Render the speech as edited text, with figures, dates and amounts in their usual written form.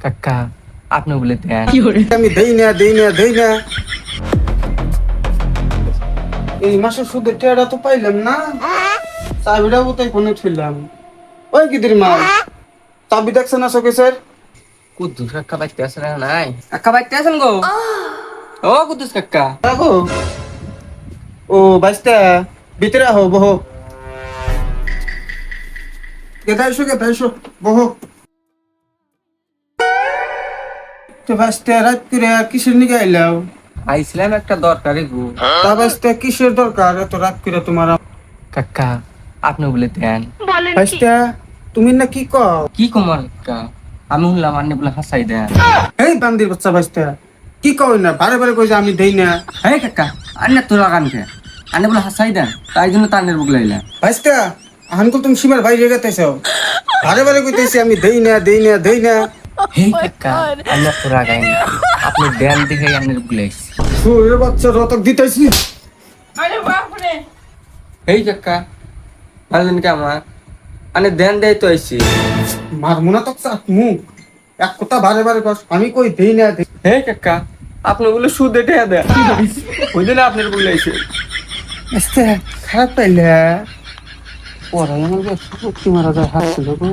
কাকা আপনি বলে দেন। আমি দেই না এই মাসে সুদের টাকাটা তো পাইলাম না, চাবিটা কোথায় ফোনে ছিলাম। ওই কিদির মাল চাবি দেখছে না শোকেসের? কুদ্দুস কাকা বাইতে আছে না? নাই কাকা বাইতে আছেন গো। ও কুদ্দুস কাকা। রাখো। ও বাইস্তা ভিতরে আহো, বহো। কেদাইশো বহো। তো বাইস্তা রাত করে কিসের নিকে আইলাও? আইছিলাম একটা দরকারে গো। তা বাইস্তা কিসের দরকার এত রাত করে তোমার? কাকা আপনি বলে দেন। বাইস্তা তুমি না কি কও? কি কমার কাকা, আমি শুনলাম আপনি বলে হাসাই দেন। এই বান্দির বাচ্চা বাইস্তা কি কও না? বারে বারে কই যে আমি দেই না। হ্যাঁ কাকা আন্নে তো লাগান কে, আপনি বলে হাসাই দেন, তাই জন্য তান্নের বুক লাইলাম। বাইস্তা আনকল তুমি সীমার বাইরে গেতেছো, বারে বারে কইতেছি আমি দেই না। হে কাকা আন্নে তো রাগাই না, আপনি দেন দেখে আন্নের বুক লাইছি। সুরের বাচ্চা রতক দিতেছি। হেই কাকা ভাবলেন কি আমার আনে দেন দেয় তো আইছি। মারমু না তো মুখ এক কথা বারে বারে কস আমি কই দেই না। হে কাকা আপনি বলে সুদে টেয়া দেন, ওই দিন আপনার বুক লাইছে। আস্তে খারাপ পাইলে পড়াই আমার ব্যবসা করতে মারা যায় হাসছিল গো।